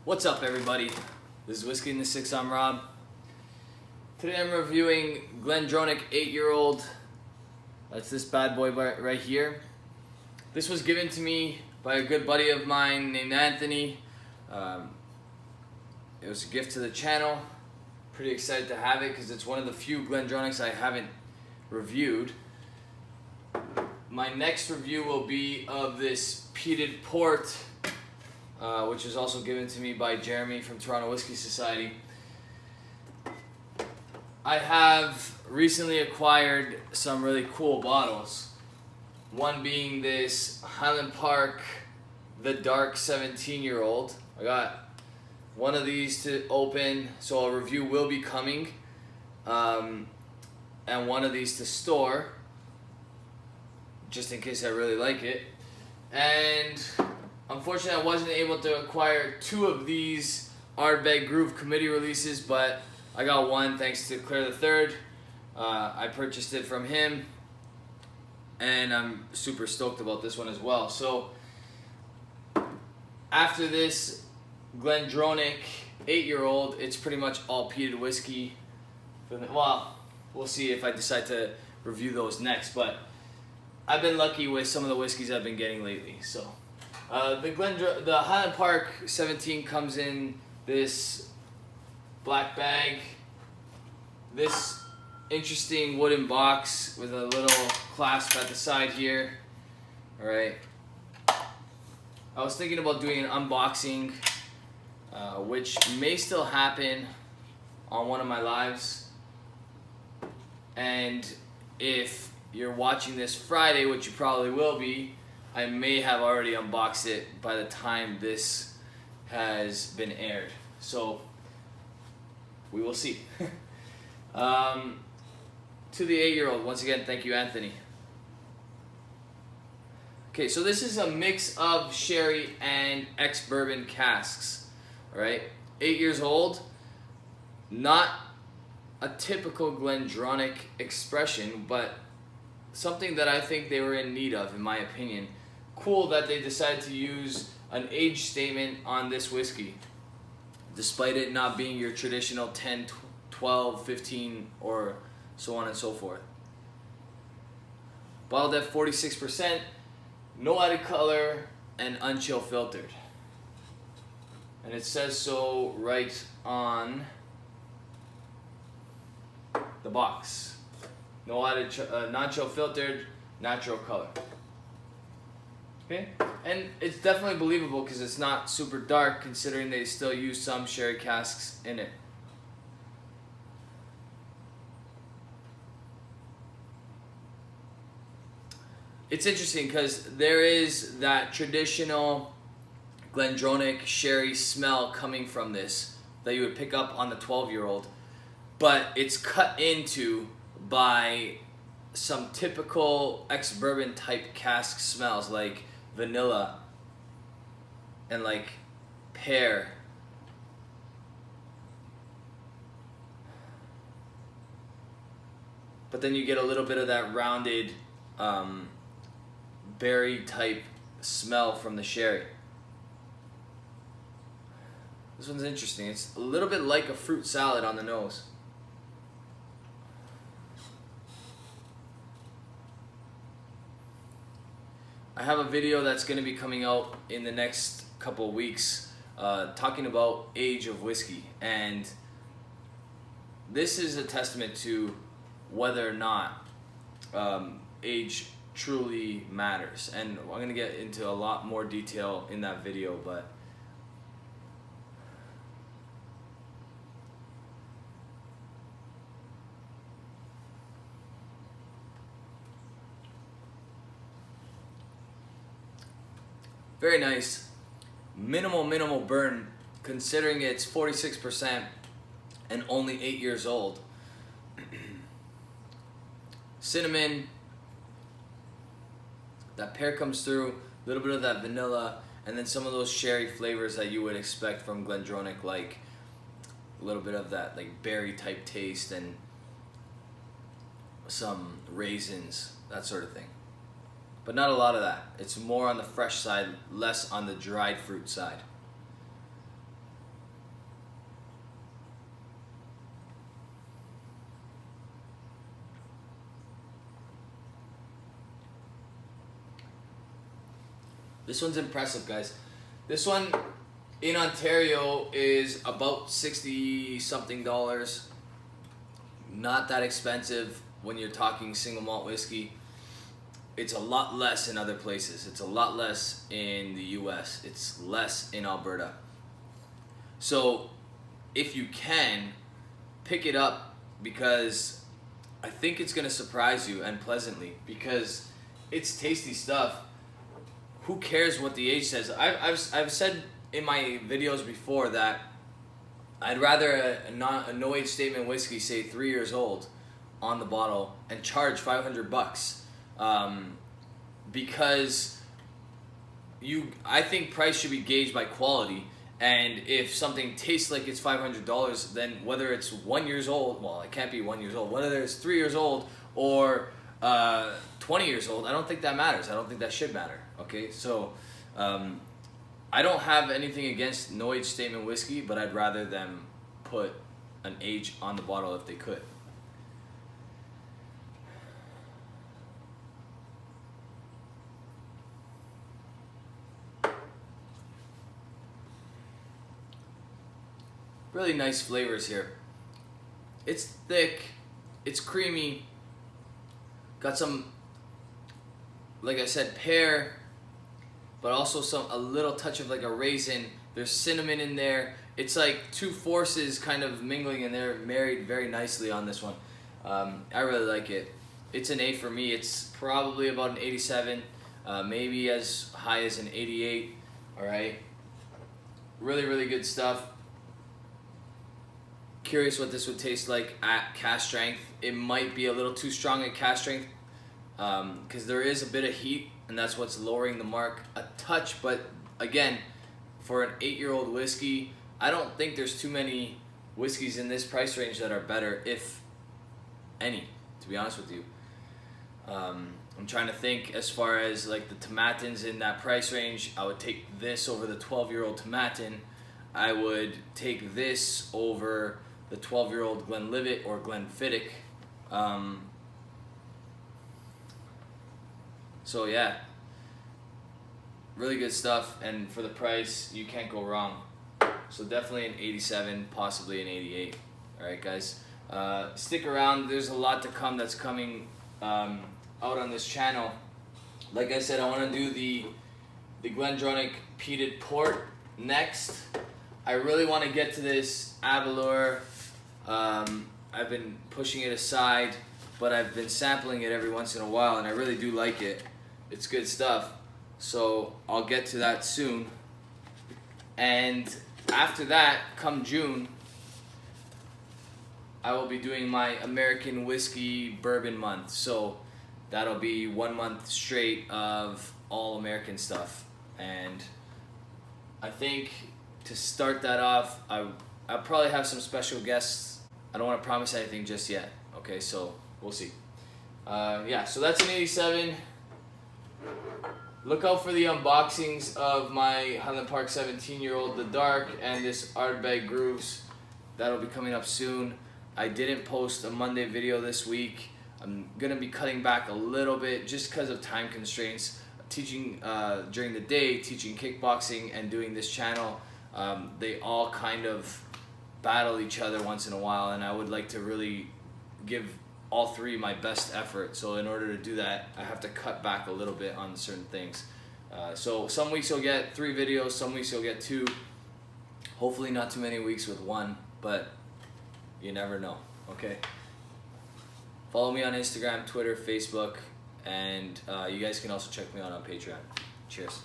What's up, everybody? This is Whiskey in the Six. I'm Rob. Today I'm reviewing Glendronach 8-year-old. That's this bad boy right here. This was given to me by a good buddy of mine named Anthony. It was a gift to the channel. Pretty excited to have it because it's one of the few Glendronachs I haven't reviewed. My next review will be of this peated port, which was also given to me by Jeremy from Toronto Whisky Society. I have recently acquired some really cool bottles. One being this Highland Park The Dark 17-year-old. I got one of these to open, so a review will be coming. And one of these to store, just in case I really like it. And unfortunately, I wasn't able to acquire two of these Ardbeg Groove Committee releases, but I got one thanks to Claire III. I purchased it from him, and I'm super stoked about this one as well. So after this Glendronach 8-year-old, it's pretty much all peated whiskey. Well, we'll see if I decide to review those next, but I've been lucky with some of the whiskeys I've been getting lately. So the Highland Park 17 comes in this black bag, this interesting wooden box with a little clasp at the side here. All right. I was thinking about doing an unboxing, which may still happen on one of my lives. And if you're watching this Friday, which you probably will be, I may have already unboxed it by the time this has been aired. So we will see. To the 8-year-old, once again, thank you, Anthony. Okay, so this is a mix of sherry and ex-bourbon casks. All right, 8 years old. Not a typical Glendronach expression, but something that I think they were in need of, in my opinion. Cool that they decided to use an age statement on this whiskey, despite it not being your traditional 10, 12, 15, or so on and so forth. Bottled at 46%, no added color, and unchill filtered. And it says so right on the box. No added, non-chill filtered, natural color. Okay, and it's definitely believable because it's not super dark, considering they still use some sherry casks in it. It's interesting because there is that traditional Glendronach sherry smell coming from this that you would pick up on the 12-year-old, but it's cut into by some typical ex-bourbon type cask smells like vanilla and like pear. But then you get a little bit of that rounded berry type smell from the sherry. This one's interesting. It's a little bit like a fruit salad on the nose. I have a video that's going to be coming out in the next couple of weeks talking about age of whiskey, and this is a testament to whether or not age truly matters, and I'm going to get into a lot more detail in that video, but very nice. Minimal burn, considering it's 46% and only 8 years old. Cinnamon, that pear comes through, a little bit of that vanilla, and then some of those sherry flavors that you would expect from Glendronach, like a little bit of that like berry type taste and some raisins, that sort of thing. But not a lot of that. It's more on the fresh side, less on the dried fruit side. This one's impressive, guys. This one in Ontario is about 60 something dollars. Not that expensive when you're talking single malt whiskey. It's a lot less in other places. It's a lot less in the US. It's less in Alberta. So if you can, pick it up, because I think it's gonna surprise you, and pleasantly, because it's tasty stuff. Who cares what the age says? I've said in my videos before that I'd rather a no age statement whiskey say 3 years old on the bottle and charge $500, because I think price should be gauged by quality. And if something tastes like it's $500, then whether it's 1 year old, well, it can't be 1 year old, whether it's 3 years old or 20 years old, I don't think that matters. I don't think that should matter. Okay, so I don't have anything against no age statement whiskey, but I'd rather them put an age on the bottle if they could. Really nice flavors here. It's thick, it's creamy, got some, like I said, pear, but also a little touch of like a raisin. There's cinnamon in there. It's like two forces kind of mingling, and they're married very nicely on this one. I really like it. It's an A for me. It's probably about an 87, maybe as high as an 88. All right, really, really good stuff. Curious what this would taste like at cask strength. It might be a little too strong at cask strength, because there is a bit of heat, and that's what's lowering the mark a touch. But again, for an 8-year-old whiskey, I don't think there's too many whiskeys in this price range that are better, if any, to be honest with you. I'm trying to think as far as like the Tomatins in that price range. I would take this over the 12-year-old Tomatin. I would take this over the 12-year-old Glenlivet or Glenfiddich. So yeah, really good stuff, and for the price, you can't go wrong. So definitely an 87, possibly an 88. All right, guys, stick around. There's a lot to come that's coming out on this channel. Like I said, I want to do the Glendronach peated port next. I really want to get to this Aberlour. I've been pushing it aside, but I've been sampling it every once in a while, and I really do like it. It's good stuff. So I'll get to that soon. And after that, come June, I will be doing my American Whiskey Bourbon Month. So that'll be 1 month straight of all American stuff. And I think to start that off, I'll probably have some special guests. I don't want to promise anything just yet. Okay, so we'll see. Yeah, so that's an 87. Look out for the unboxings of my Highland Park 17-year-old, the Dark, and this Ardbeg Grooves. That'll be coming up soon. I didn't post a Monday video this week. I'm going to be cutting back a little bit just because of time constraints. Teaching during the day, teaching kickboxing, and doing this channel, they all kind of battle each other once in a while, and I would like to really give all three my best effort. So in order to do that, I have to cut back a little bit on certain things. So some weeks you'll get 3 videos, some weeks you'll get 2. Hopefully not too many weeks with 1, but you never know. Okay. Follow me on Instagram, Twitter, Facebook, and you guys can also check me out on Patreon. Cheers.